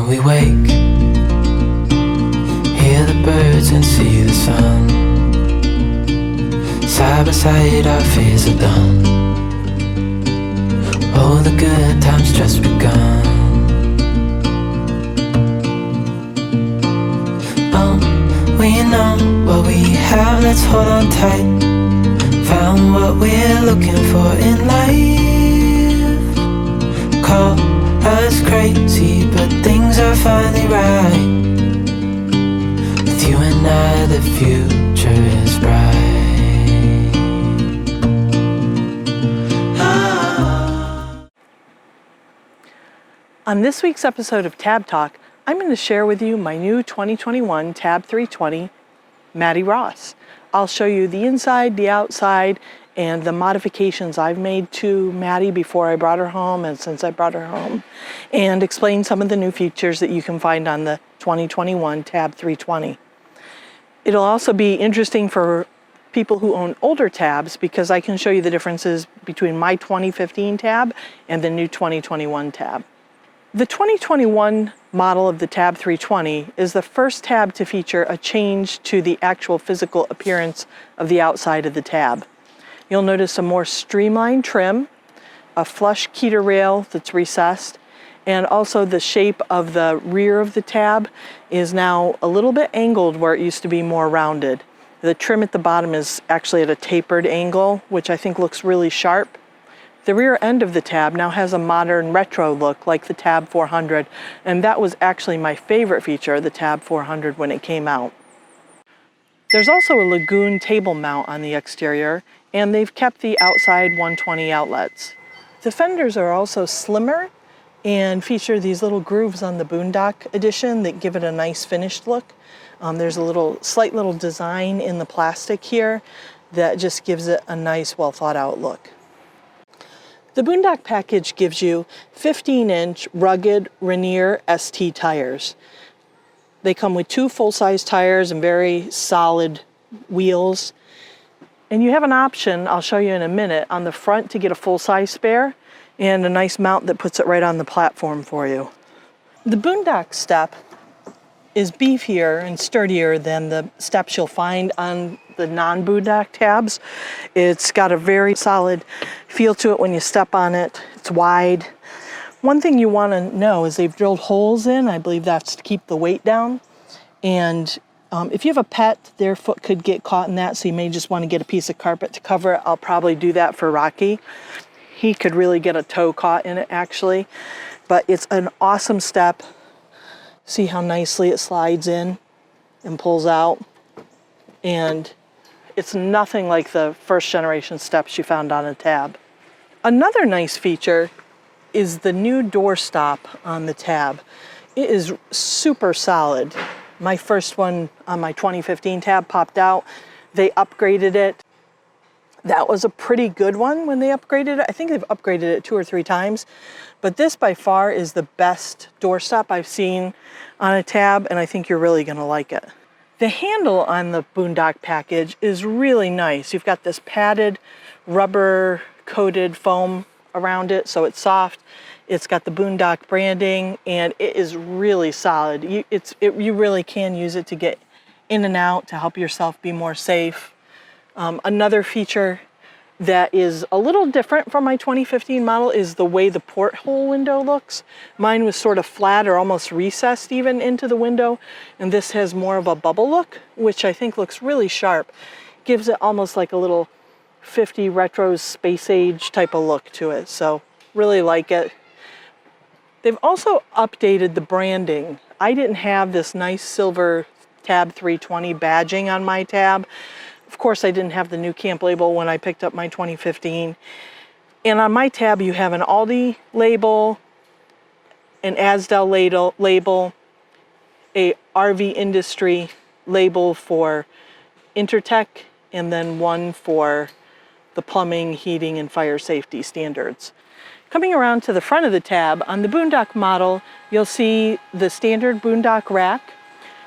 we wake, hear the birds and see the sun. Side by side our fears are done. Oh, the good times just begun. Oh, we know what we have, let's hold on tight. Found what we're looking for in life. Call us crazy, but things are finally right. With you and I, the future is bright. On this week's episode of Tab Talk, I'm going to share with you my new 2021 Tab 320 Maddie Ross. I'll show you the inside, the outside, and the modifications I've made to Maddie before I brought her home and since I brought her home, and explain some of the new features that you can find on the 2021 Tab 320. It'll also be interesting for people who own older tabs because I can show you the differences between my 2015 tab and the new 2021 tab. The 2021 model of the Tab 320 is the first tab to feature a change to the actual physical appearance of the outside of the tab. You'll notice a more streamlined trim, a flush Keter rail that's recessed, and also the shape of the rear of the tab is now a little bit angled where it used to be more rounded. The trim at the bottom is actually at a tapered angle, which I think looks really sharp. The rear end of the tab now has a modern retro look like the Tab 400, and that was actually my favorite feature of the Tab 400 when it came out. There's also a Lagoon table mount on the exterior, and they've kept the outside 120 outlets. The fenders are also slimmer and feature these little grooves on the Boondock edition that give it a nice finished look. There's a slight little design in the plastic here that just gives it a nice, well thought out look. The Boondock package gives you 15-inch rugged Rainier ST tires. They come with 2 full-size tires and very solid wheels. And you have an option, I'll show you in a minute, on the front to get a full-size spare and a nice mount that puts it right on the platform for you. The Boondock step is beefier and sturdier than the steps you'll find on the non-Boondock tabs. It's got a very solid feel to it when you step on it. It's wide. One thing you want to know is they've drilled holes in. I believe that's to keep the weight down. And if you have a pet, their foot could get caught in that, so you may just want to get a piece of carpet to cover it. I'll probably do that for Rocky. He could really get a toe caught in it, actually. But it's an awesome step. See how nicely it slides in and pulls out. And it's nothing like the first generation steps you found on a tab. Another nice feature is the new door stop on the tab. It is super solid. My first one on my 2015 tab popped out. They upgraded it. That was a pretty good one when they upgraded it. I think they've upgraded it 2 or 3 times. But this by far is the best doorstop I've seen on a tab, and I think you're really going to like it. The handle on the Boondock package is really nice. You've got this padded rubber coated foam around it, so it's soft. It's got the Boondock branding, and it is really solid. You really can use it to get in and out to help yourself be more safe. Another feature that is a little different from my 2015 model is the way the porthole window looks. Mine was sort of flat or almost recessed even into the window, and this has more of a bubble look, which I think looks really sharp. Gives it almost like a little 50 retro space age type of look to it, so really like it. They've also updated the branding. I didn't have this nice silver Tab 320 badging on my tab. Of course, I didn't have the nuCamp label when I picked up my 2015. And on my tab, you have an Aldi label, an Asdel label, a RV Industry label for Intertech, and then one for the plumbing, heating, and fire safety standards. Coming around to the front of the tab, on the Boondock model, you'll see the standard Boondock rack.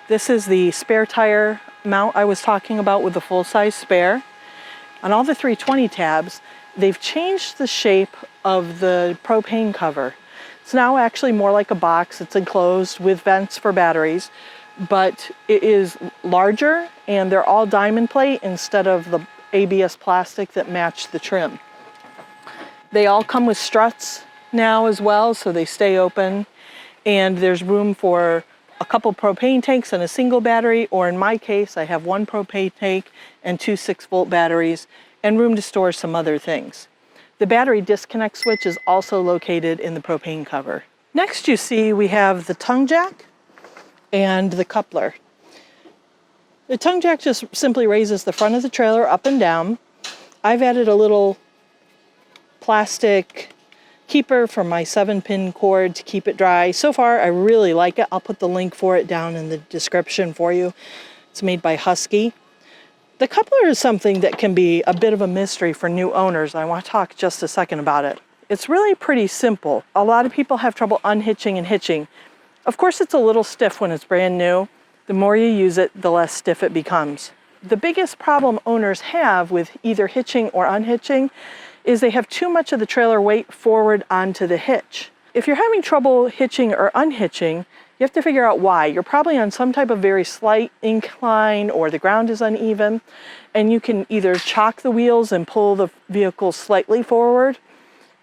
This is the spare tire mount I was talking about with the full-size spare. On all the 320 tabs, they've changed the shape of the propane cover. It's now actually more like a box. It's enclosed with vents for batteries, but it is larger and they're all diamond plate instead of the ABS plastic that matched the trim. They all come with struts now as well, so they stay open, and there's room for a couple propane tanks and a single battery, or in my case, I have one propane tank and two 6-volt batteries, and room to store some other things. The battery disconnect switch is also located in the propane cover. Next you see we have the tongue jack and the coupler. The tongue jack just simply raises the front of the trailer up and down. I've added a little plastic keeper for my 7-pin cord to keep it dry. So far, I really like it. I'll put the link for it down in the description for you. It's made by Husky. The coupler is something that can be a bit of a mystery for new owners. I want to talk just a second about it. It's really pretty simple. A lot of people have trouble unhitching and hitching. Of course, it's a little stiff when it's brand new. The more you use it, the less stiff it becomes. The biggest problem owners have with either hitching or unhitching is they have too much of the trailer weight forward onto the hitch. If you're having trouble hitching or unhitching, you have to figure out why. You're probably on some type of very slight incline, or the ground is uneven, and you can either chock the wheels and pull the vehicle slightly forward.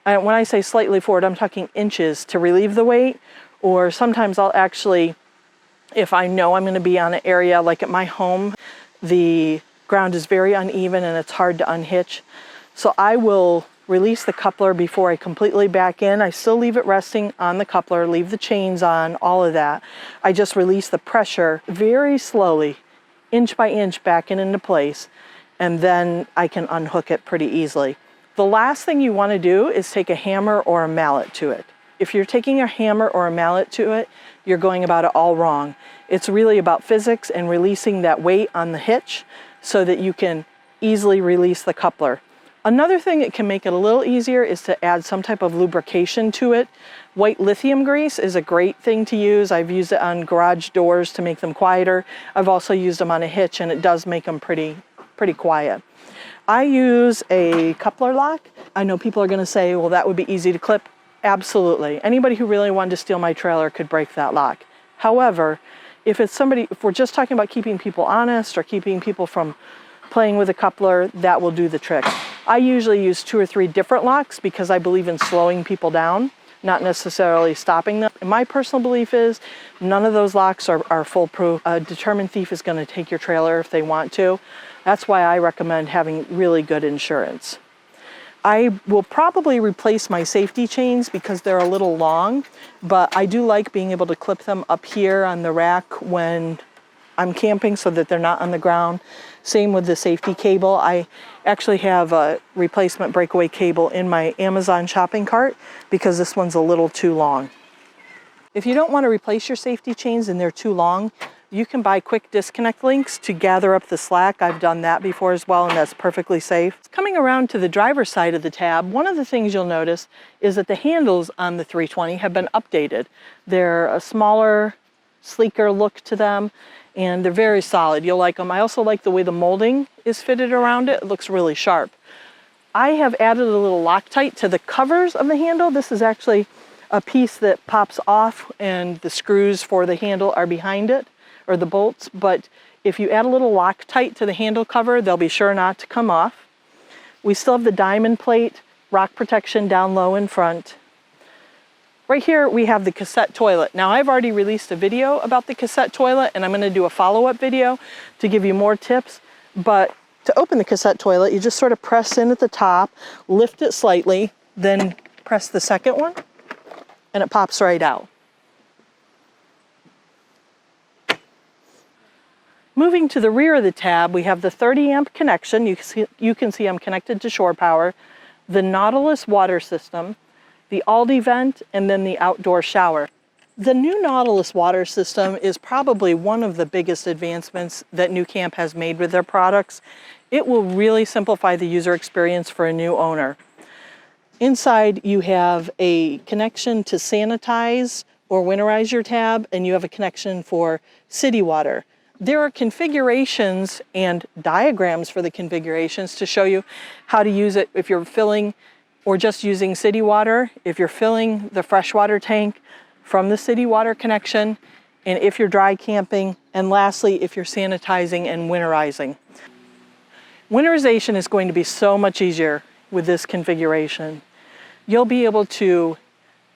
And when I say slightly forward, I'm talking inches to relieve the weight, or sometimes I'll actually, if I know I'm going to be on an area like at my home, the ground is very uneven and it's hard to unhitch. So I will release the coupler before I completely back in. I still leave it resting on the coupler, leave the chains on, all of that. I just release the pressure very slowly, inch by inch, back into place, and then I can unhook it pretty easily. The last thing you want to do is take a hammer or a mallet to it. If you're taking a hammer or a mallet to it, you're going about it all wrong. It's really about physics and releasing that weight on the hitch so that you can easily release the coupler. Another thing that can make it a little easier is to add some type of lubrication to it. White lithium grease is a great thing to use. I've used it on garage doors to make them quieter. I've also used them on a hitch, and it does make them pretty quiet. I use a coupler lock. I know people are going to say, well, that would be easy to clip. Absolutely. Anybody who really wanted to steal my trailer could break that lock. However, if we're just talking about keeping people honest or keeping people from playing with a coupler, that will do the trick. I usually use 2 or 3 different locks because I believe in slowing people down, not necessarily stopping them. And my personal belief is none of those locks are foolproof. A determined thief is going to take your trailer if they want to. That's why I recommend having really good insurance. I will probably replace my safety chains because they're a little long, but I do like being able to clip them up here on the rack when I'm camping so that they're not on the ground. Same with the safety cable. I actually have a replacement breakaway cable in my Amazon shopping cart because this one's a little too long. If you don't want to replace your safety chains and they're too long, you can buy quick disconnect links to gather up the slack. I've done that before as well, and that's perfectly safe. Coming around to the driver's side of the tab, one of the things you'll notice is that the handles on the 320 have been updated. They're a smaller, sleeker look to them, and they're very solid. You'll like them. I also like the way the molding is fitted around it. It looks really sharp. I have added a little Loctite to the covers of the handle. This is actually a piece that pops off, and the screws for the handle are behind it, or the bolts. But if you add a little Loctite to the handle cover, they'll be sure not to come off. We still have the diamond plate, rock protection down low in front. Right here we have the cassette toilet. Now I've already released a video about the cassette toilet, and I'm going to do a follow-up video to give you more tips. But to open the cassette toilet, you just sort of press in at the top, lift it slightly, then press the second one, and it pops right out. Moving to the rear of the tab, we have the 30 amp connection. You can see I'm connected to shore power, the Nautilus water system, the Aldi vent, and then the outdoor shower. The new Nautilus water system is probably one of the biggest advancements that nuCamp has made with their products. It will really simplify the user experience for a new owner. Inside you have a connection to sanitize or winterize your tab, and you have a connection for city water. There are configurations and diagrams for the configurations to show you how to use it if you're filling or just using city water, if you're filling the freshwater tank from the city water connection, and if you're dry camping, and lastly, if you're sanitizing and winterizing. Winterization is going to be so much easier with this configuration. You'll be able to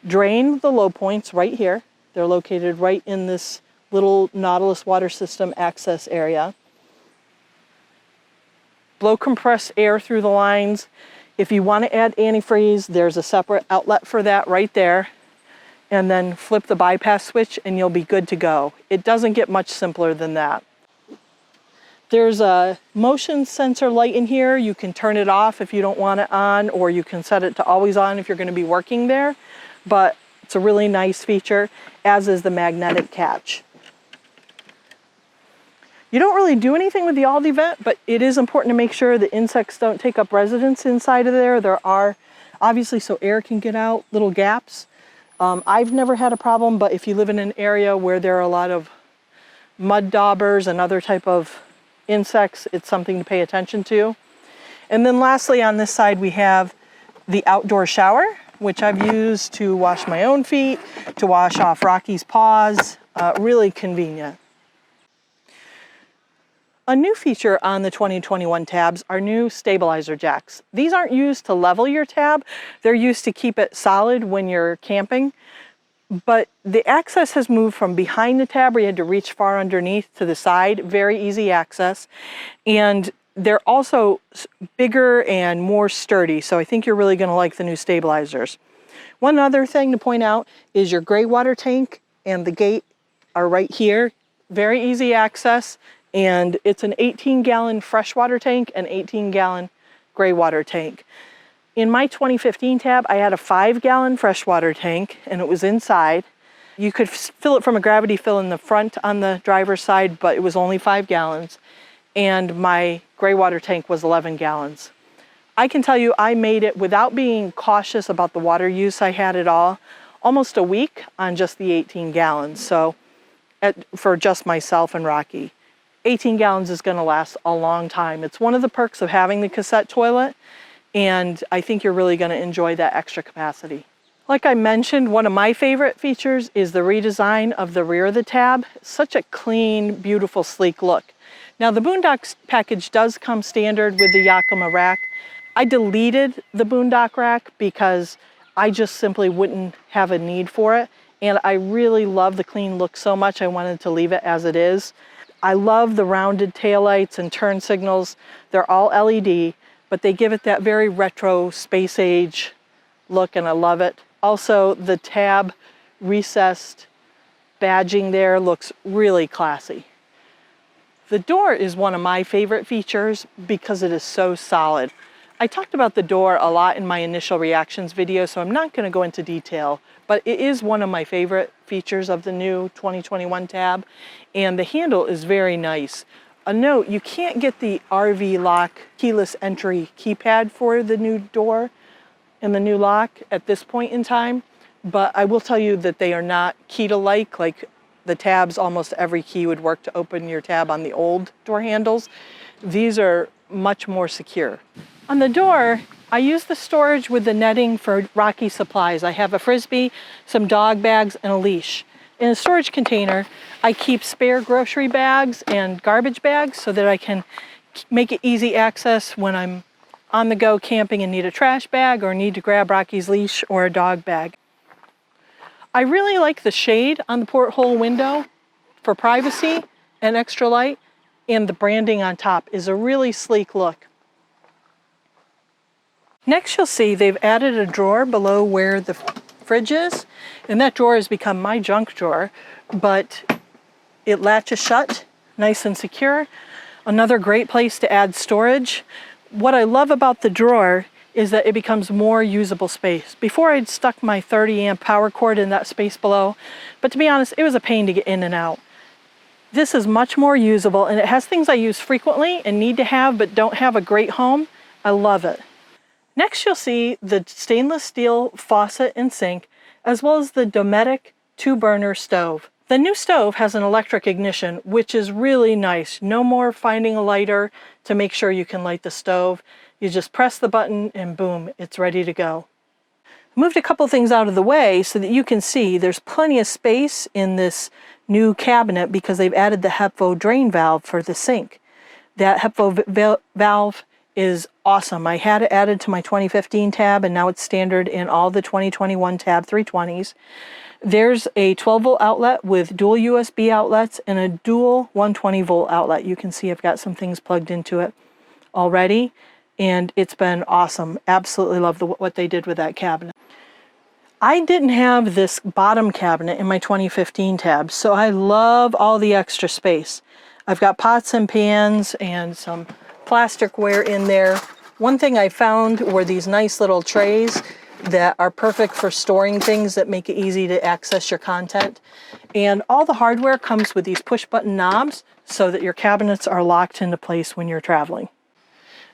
drain the low points right here. They're located right in this little Nautilus water system access area. Blow compressed air through the lines. If you want to add antifreeze, there's a separate outlet for that right there. And then flip the bypass switch and you'll be good to go. It doesn't get much simpler than that. There's a motion sensor light in here. You can turn it off if you don't want it on, or you can set it to always on if you're going to be working there. But it's a really nice feature, as is the magnetic catch. You don't really do anything with the Aldi vent, but it is important to make sure the insects don't take up residence inside of there. There are, obviously, so air can get out, little gaps. I've never had a problem, but if you live in an area where there are a lot of mud daubers and other type of insects, it's something to pay attention to. And then lastly, on this side, we have the outdoor shower, which I've used to wash my own feet, to wash off Rocky's paws. Really convenient. A new feature on the 2021 tabs are new stabilizer jacks. These aren't used to level your tab, they're used to keep it solid when you're camping. But the access has moved from behind the tab where you had to reach far underneath to the side, very easy access. And they're also bigger and more sturdy, so I think you're really going to like the new stabilizers. One other thing to point out is your gray water tank and the gate are right here. Very easy access. And it's an 18-gallon freshwater tank and 18-gallon gray water tank. In my 2015 tab, I had a 5-gallon freshwater tank, and it was inside. You could fill it from a gravity fill in the front on the driver's side, but it was only 5 gallons. And my gray water tank was 11 gallons. I can tell you I made it without being cautious about the water use I had at all, almost a week on just the 18 gallons. So for just myself and Rocky. 18 gallons is going to last a long time. It's one of the perks of having the cassette toilet, and I think you're really going to enjoy that extra capacity. Like I mentioned, one of my favorite features is the redesign of the rear of the tab. Such a clean, beautiful, sleek look. Now the Boondock package does come standard with the Yakima rack. I deleted the Boondock rack because I just simply wouldn't have a need for it, and I really love the clean look so much I wanted to leave it as it is. I love the rounded taillights and turn signals. They're all LED, but they give it that very retro space age look, and I love it. Also, the tab recessed badging there looks really classy. The door is one of my favorite features because it is so solid. I talked about the door a lot in my initial reactions video, so I'm not going to go into detail, but it is one of my favorite features of the new 2021 tab, and the handle is very nice. A note, you can't get the RV lock keyless entry keypad for the new door and the new lock at this point in time, but I will tell you that they are not key-to-like, like the tabs, almost every key would work to open your tab on the old door handles. These are much more secure. On the door, I use the storage with the netting for Rocky supplies. I have a Frisbee, some dog bags, and a leash. In a storage container, I keep spare grocery bags and garbage bags so that I can make it easy access when I'm on the go camping and need a trash bag or need to grab Rocky's leash or a dog bag. I really like the shade on the porthole window for privacy and extra light, and the branding on top is a really sleek look. Next, you'll see they've added a drawer below where the fridge is, and that drawer has become my junk drawer, but it latches shut, nice and secure. Another great place to add storage. What I love about the drawer is that it becomes more usable space. Before, I'd stuck my 30 amp power cord in that space below, but to be honest, it was a pain to get in and out. This is much more usable, and it has things I use frequently and need to have but don't have a great home. I love it. Next, you'll see the stainless steel faucet and sink, as well as the Dometic 2-burner stove. The new stove has an electric ignition, which is really nice. No more finding a lighter to make sure you can light the stove. You just press the button and boom, it's ready to go. I moved a couple things out of the way so that you can see there's plenty of space in this new cabinet because they've added the HEPA drain valve for the sink. That HEPA valve is awesome. I had it added to my 2015 tab and now it's standard in all the 2021 tab 320s. There's a 12 volt outlet with dual USB outlets and a dual 120 volt outlet. You can see I've got some things plugged into it already and it's been awesome. Absolutely love what they did with that cabinet. I didn't have this bottom cabinet in my 2015 tab, so I love all the extra space. I've got pots and pans and some plasticware in there. One thing I found were these nice little trays that are perfect for storing things that make it easy to access your content. And all the hardware comes with these push button knobs so that your cabinets are locked into place when you're traveling.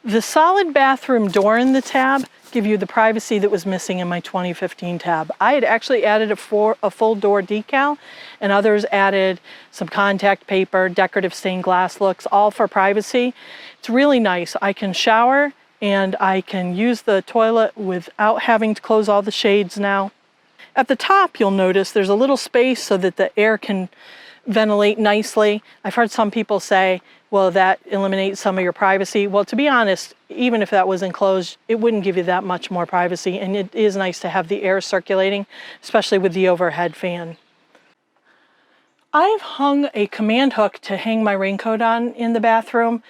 The solid bathroom door in the tab give you the privacy that was missing in my 2015 tab. I had actually added a full door decal, and others added some contact paper, decorative stained glass looks, all for privacy. It's really nice. I can shower and I can use the toilet without having to close all the shades now. At the top, you'll notice there's a little space so that the air can ventilate nicely. I've heard some people say, well, that eliminates some of your privacy. Well, to be honest, even if that was enclosed, it wouldn't give you that much more privacy, and it is nice to have the air circulating, especially with the overhead fan. I've hung a command hook to hang my raincoat on in the bathroom.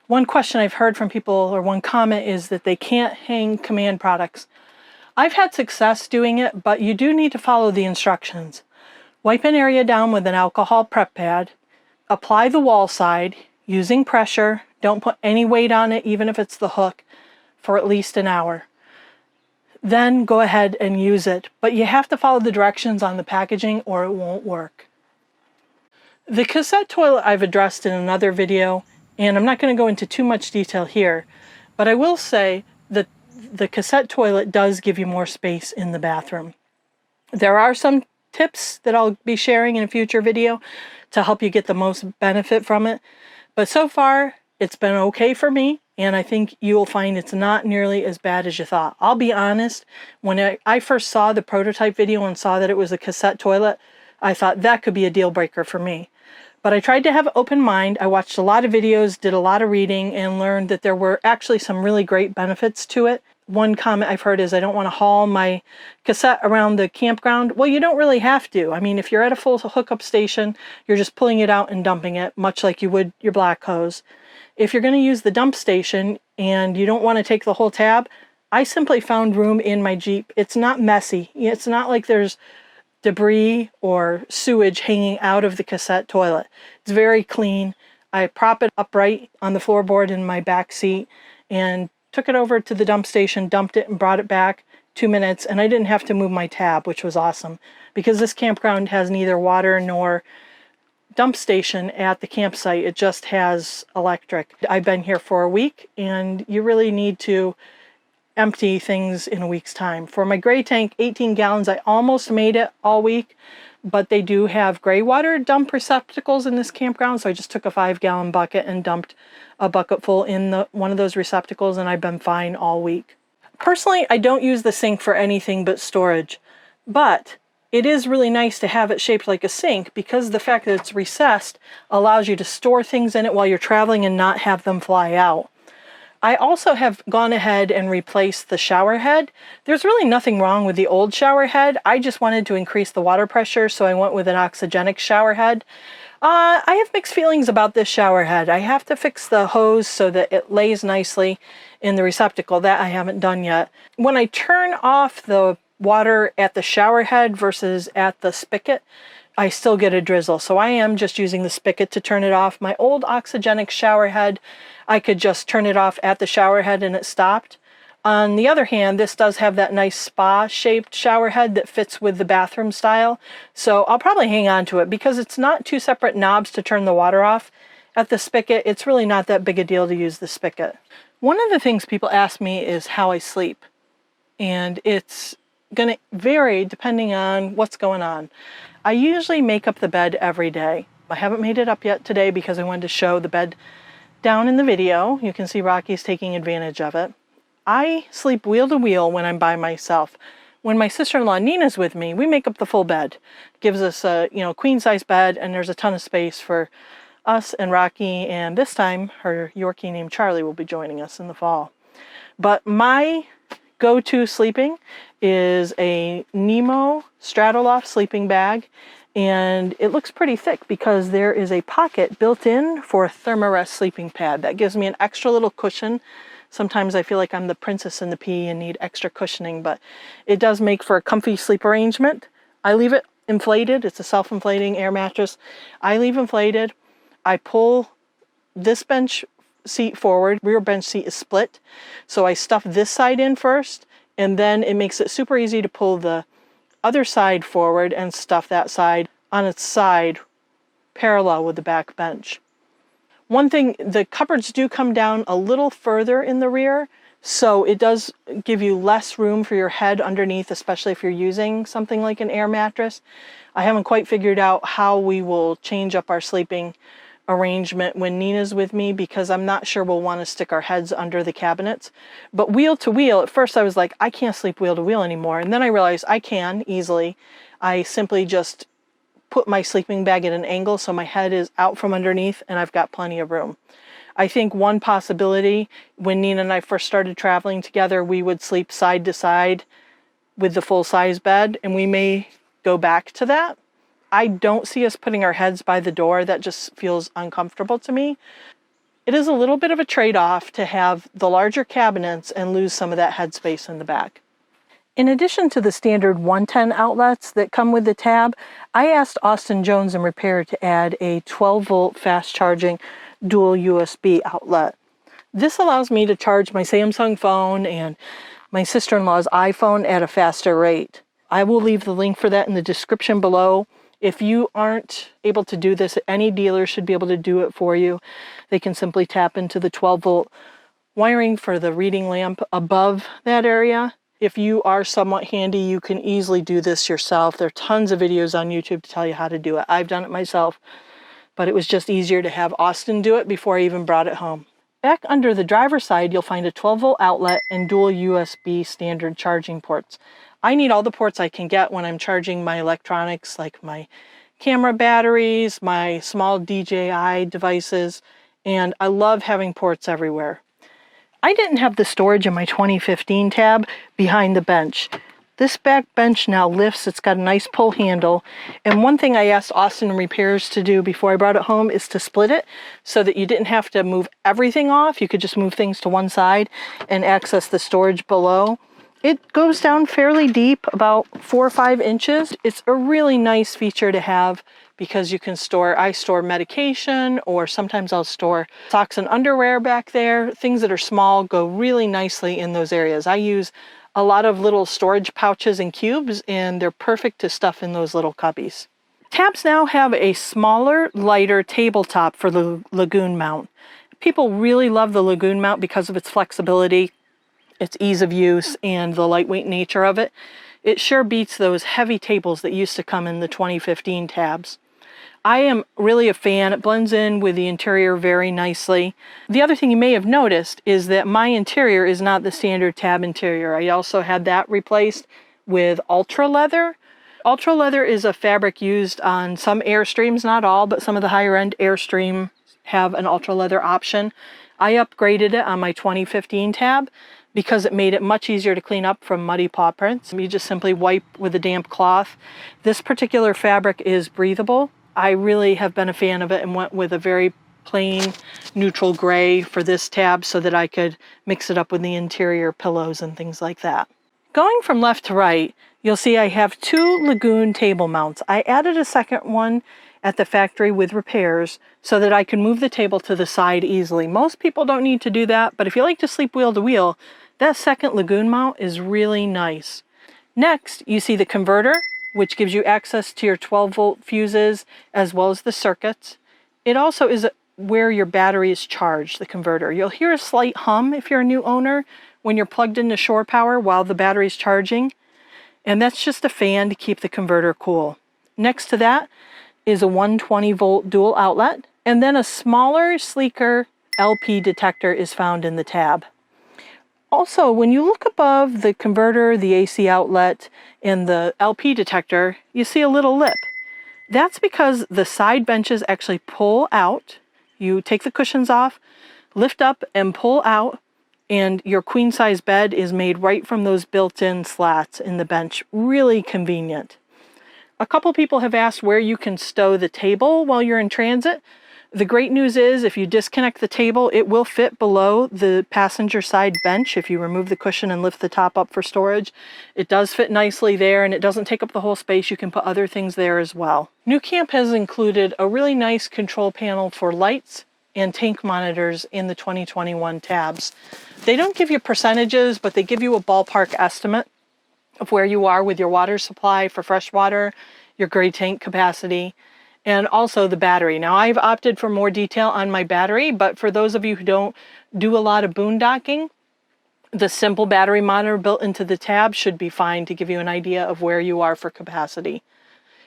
One question I've heard from people, or one comment, is that they can't hang command products. I've had success doing it, but you do need to follow the instructions. Wipe an area down with an alcohol prep pad. Apply the wall side using pressure. Don't put any weight on it, even if it's the hook, for at least an hour. Then go ahead and use it. But you have to follow the directions on the packaging or it won't work. The cassette toilet I've addressed in another video, and I'm not going to go into too much detail here, but I will say that the cassette toilet does give you more space in the bathroom. There are some tips that I'll be sharing in a future video to help you get the most benefit from it. But so far, it's been okay for me, and I think you will find it's not nearly as bad as you thought. I'll be honest, when I first saw the prototype video and saw that it was a cassette toilet, I thought that could be a deal breaker for me. But I tried to have an open mind. I watched a lot of videos, did a lot of reading, and learned that there were actually some really great benefits to it. One comment I've heard is I don't want to haul my cassette around the campground. Well, you don't really have to. I mean, if you're at a full hookup station, you're just pulling it out and dumping it, much like you would your black hose. If you're going to use the dump station and you don't want to take the whole tab, I simply found room in my Jeep. It's not messy. It's not like there's debris or sewage hanging out of the cassette toilet. It's very clean. I prop it upright on the floorboard in my back seat and took it over to the dump station, dumped it, and brought it back 2 minutes, and I didn't have to move my tab, which was awesome, because this campground has neither water nor dump station at the campsite. It just has electric. I've been here for a week, and you really need to empty things in a week's time. For my gray tank, 18 gallons, I almost made it all week, but they do have gray water dump receptacles in this campground, so I just took a 5-gallon bucket and dumped a bucket full in one of those receptacles, and I've been fine all week. Personally, I don't use the sink for anything but storage, but it is really nice to have it shaped like a sink because the fact that it's recessed allows you to store things in it while you're traveling and not have them fly out. I also have gone ahead and replaced the shower head. There's really nothing wrong with the old shower head. I just wanted to increase the water pressure, so I went with an oxygenic shower head. I have mixed feelings about this shower head. I have to fix the hose so that it lays nicely in the receptacle. That I haven't done yet. When I turn off the water at the shower head versus at the spigot, I still get a drizzle. So I am just using the spigot to turn it off. My old oxygenic shower head, I could just turn it off at the shower head and it stopped. On the other hand, this does have that nice spa-shaped shower head that fits with the bathroom style. So I'll probably hang on to it because it's not two separate knobs to turn the water off. At the spigot, it's really not that big a deal to use the spigot. One of the things people ask me is how I sleep. And it's going to vary depending on what's going on. I usually make up the bed every day. I haven't made it up yet today because I wanted to show the bed down in the video. You can see Rocky's taking advantage of it. I sleep wheel to wheel when I'm by myself. When my sister-in-law Nina's with me, we make up the full bed. Gives us a, queen size bed, and there's a ton of space for us and Rocky, and this time her Yorkie named Charlie will be joining us in the fall. But my go-to sleeping is a Nemo Stratoloft sleeping bag, and it looks pretty thick because there is a pocket built in for a Thermarest sleeping pad. That gives me an extra little cushion. Sometimes I feel like I'm the princess in the pea and need extra cushioning, but it does make for a comfy sleep arrangement. I leave it inflated. It's a self-inflating air mattress. I leave inflated. I pull this bench seat forward. Rear bench seat is split. So I stuff this side in first, and then it makes it super easy to pull the other side forward and stuff that side on its side parallel with the back bench. One thing, the cupboards do come down a little further in the rear, so it does give you less room for your head underneath, especially if you're using something like an air mattress. I haven't quite figured out how we will change up our sleeping arrangement when Nina's with me, because I'm not sure we'll want to stick our heads under the cabinets. But wheel to wheel, at first I was like, I can't sleep wheel to wheel anymore. And then I realized I can easily. I simply just put my sleeping bag at an angle so my head is out from underneath and I've got plenty of room. I think one possibility, when Nina and I first started traveling together, we would sleep side to side with the full-size bed, and we may go back to that. I don't see us putting our heads by the door. That just feels uncomfortable to me. It is a little bit of a trade-off to have the larger cabinets and lose some of that headspace in the back. In addition to the standard 110 outlets that come with the Tab, I asked Austin Jones in Repair to add a 12-volt fast-charging dual USB outlet. This allows me to charge my Samsung phone and my sister-in-law's iPhone at a faster rate. I will leave the link for that in the description below. If you aren't able to do this, any dealer should be able to do it for you. They can simply tap into the 12-volt wiring for the reading lamp above that area. If you are somewhat handy, you can easily do this yourself. There are tons of videos on YouTube to tell you how to do it. I've done it myself, but it was just easier to have Austin do it before I even brought it home. Back under the driver's side, you'll find a 12-volt outlet and dual USB standard charging ports. I need all the ports I can get when I'm charging my electronics, like my camera batteries, my small DJI devices, and I love having ports everywhere. I didn't have the storage in my 2015 Tab behind the bench. This back bench now lifts. It's got a nice pull handle. And one thing I asked Austin Repairs to do before I brought it home is to split it so that you didn't have to move everything off. You could just move things to one side and access the storage below. It goes down fairly deep, about 4 or 5 inches. It's a really nice feature to have because you can I store medication, or sometimes I'll store socks and underwear back there. Things that are small go really nicely in those areas. I use a lot of little storage pouches and cubes, and they're perfect to stuff in those little cubbies. Tabs now have a smaller, lighter tabletop for the Lagoon mount. People really love the Lagoon mount because of its flexibility, its ease of use, and the lightweight nature of it. It sure beats those heavy tables that used to come in the 2015 Tabs. I am really a fan. It blends in with the interior very nicely. The other thing you may have noticed is that my interior is not the standard Tab interior. I also had that replaced with Ultra Leather. Ultra Leather is a fabric used on some Airstreams, not all, but some of the higher end Airstream have an Ultra Leather option. I upgraded it on my 2015 Tab because it made it much easier to clean up from muddy paw prints. You just simply wipe with a damp cloth. This particular fabric is breathable. I really have been a fan of it and went with a very plain neutral gray for this Tab so that I could mix it up with the interior pillows and things like that. Going from left to right, you'll see I have 2 Lagoon table mounts. I added a second one at the factory with repairs so that I can move the table to the side easily. Most people don't need to do that, but if you like to sleep wheel to wheel, that second Lagoon mount is really nice. Next, you see the converter, which gives you access to your 12-volt fuses as well as the circuits. It also is where your battery is charged, the converter. You'll hear a slight hum if you're a new owner when you're plugged into shore power while the battery's charging, and that's just a fan to keep the converter cool. Next to that is a 120-volt dual outlet, and then a smaller, sleeker LP detector is found in the Tab. Also, when you look above the converter, the AC outlet, and the LP detector, you see a little lip. That's because the side benches actually pull out. You take the cushions off, lift up and pull out, and your queen size bed is made right from those built-in slats in the bench. Really convenient. A couple people have asked where you can stow the table while you're in transit. The great news is if you disconnect the table, it will fit below the passenger side bench. If you remove the cushion and lift the top up for storage, it does fit nicely there, and it doesn't take up the whole space. You can put other things there as well. nuCamp has included a really nice control panel for lights and tank monitors in the 2021 tabs. They don't give you percentages, but they give you a ballpark estimate of where you are with your water supply for fresh water, your gray tank capacity, and also the battery. Now, I've opted for more detail on my battery, but for those of you who don't do a lot of boondocking, the simple battery monitor built into the tab should be fine to give you an idea of where you are for capacity.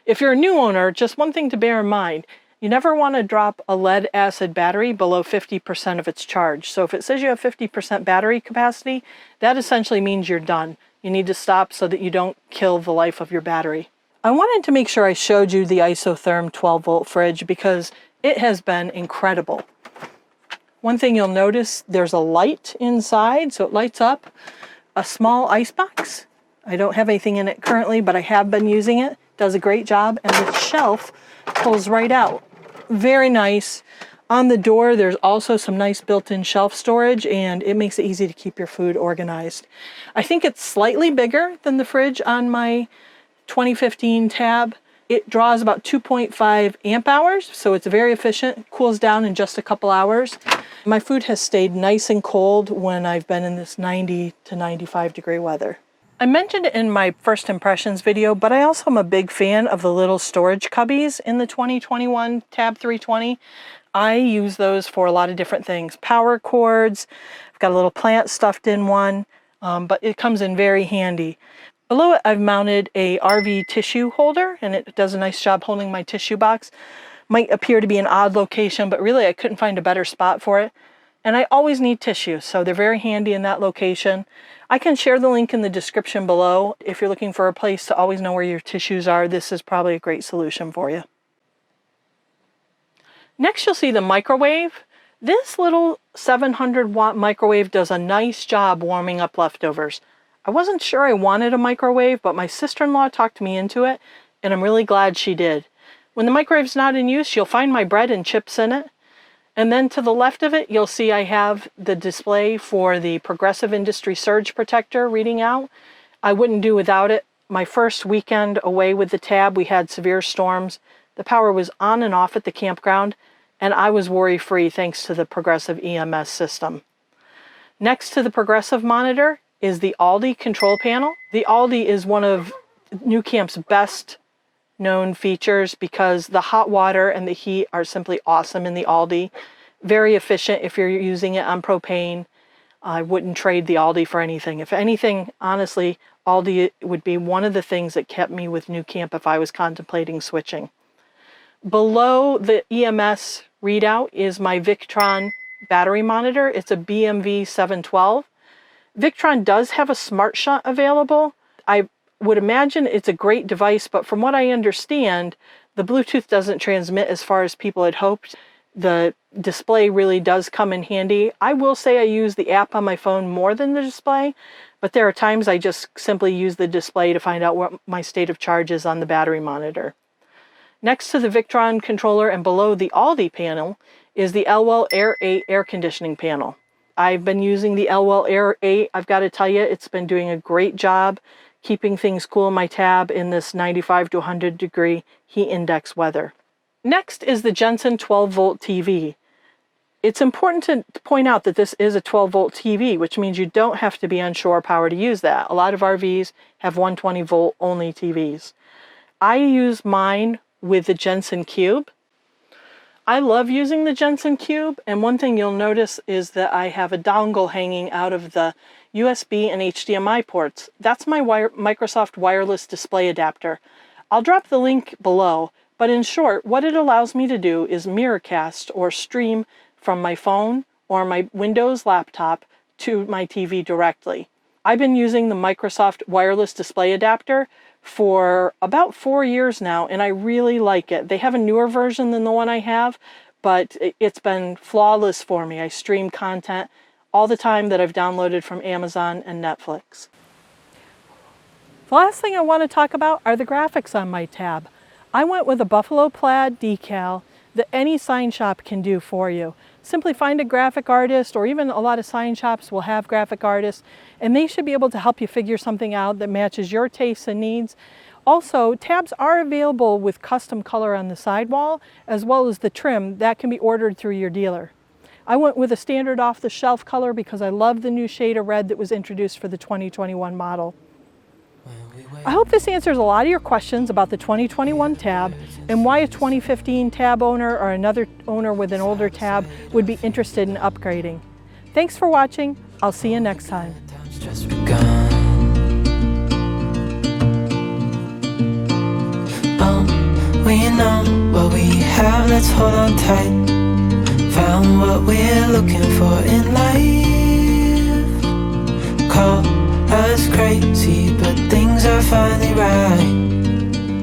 If you're a new owner, just one thing to bear in mind, you never want to drop a lead acid battery below 50% of its charge. So if it says you have 50% battery capacity, that essentially means you're done. You need to stop so that you don't kill the life of your battery. I wanted to make sure I showed you the Isotherm 12-volt fridge because it has been incredible. One thing you'll notice, there's a light inside, so it lights up a small icebox. I don't have anything in it currently, but I have been using it. It does a great job, and the shelf pulls right out. Very nice. On the door, there's also some nice built-in shelf storage, and it makes it easy to keep your food organized. I think it's slightly bigger than the fridge on my 2015 tab. It draws about 2.5 amp hours, so it's very efficient, cools down in just a couple hours. My food has stayed nice and cold when I've been in this 90 to 95 degree weather. I mentioned it in my first impressions video, but I also am a big fan of the little storage cubbies in the 2021 Tab 320. I use those for a lot of different things. Power cords, I've got a little plant stuffed in one, but it comes in very handy. Below it, I've mounted a RV tissue holder, and it does a nice job holding my tissue box. Might appear to be an odd location, but really I couldn't find a better spot for it. And I always need tissue, so they're very handy in that location. I can share the link in the description below. If you're looking for a place to always know where your tissues are, this is probably a great solution for you. Next, you'll see the microwave. This little 700-watt microwave does a nice job warming up leftovers. I wasn't sure I wanted a microwave, but my sister-in-law talked me into it, and I'm really glad she did. When the microwave's not in use, you'll find my bread and chips in it. And then to the left of it, you'll see I have the display for the Progressive Industry Surge Protector reading out. I wouldn't do without it. My first weekend away with the tab, we had severe storms. The power was on and off at the campground, and I was worry-free thanks to the Progressive EMS system. Next to the Progressive monitor is the Aldi control panel. The Aldi is one of nuCamp's best known features because the hot water and the heat are simply awesome in the Aldi. Very efficient if you're using it on propane. I wouldn't trade the Aldi for anything. If anything, honestly, Aldi would be one of the things that kept me with nuCamp if I was contemplating switching. Below the EMS readout is my Victron battery monitor. It's a BMV 712. Victron does have a smart shot available. I would imagine it's a great device, but from what I understand, the Bluetooth doesn't transmit as far as people had hoped. The display really does come in handy. I will say I use the app on my phone more than the display, but there are times I just simply use the display to find out what my state of charge is on the battery monitor. Next to the Victron controller and below the Aldi panel is the Elwell Air 8 air conditioning panel. I've been using the Elwell Air 8. I've got to tell you, it's been doing a great job keeping things cool in my tab in this 95 to 100 degree heat index weather. Next is the Jensen 12-volt TV. It's important to point out that this is a 12-volt TV, which means you don't have to be on shore power to use that. A lot of RVs have 120-volt only TVs. I use mine with the Jensen Cube. I love using the Jensen Cube, and one thing you'll notice is that I have a dongle hanging out of the USB and HDMI ports. That's my Microsoft wireless display adapter. I'll drop the link below, but in short, what it allows me to do is mirrorcast or stream from my phone or my Windows laptop to my TV directly. I've been using the Microsoft wireless display adapter for about 4 years now, and I really like it. They have a newer version than the one I have, but it's been flawless for me. I stream content all the time that I've downloaded from Amazon and Netflix. The last thing I want to talk about are the graphics on my tab. I went with a buffalo plaid decal that any sign shop can do for you. Simply find a graphic artist, or even a lot of sign shops will have graphic artists, and they should be able to help you figure something out that matches your tastes and needs. Also, tabs are available with custom color on the sidewall, as well as the trim that can be ordered through your dealer. I went with a standard off-the-shelf color because I love the new shade of red that was introduced for the 2021 model. I hope this answers a lot of your questions about the 2021 tab and why a 2015 tab owner or another owner with an older tab would be interested in upgrading. Thanks for watching. I'll see you next time. We know what we have, let's hold on tight. Found what we're looking for in life. Call us crazy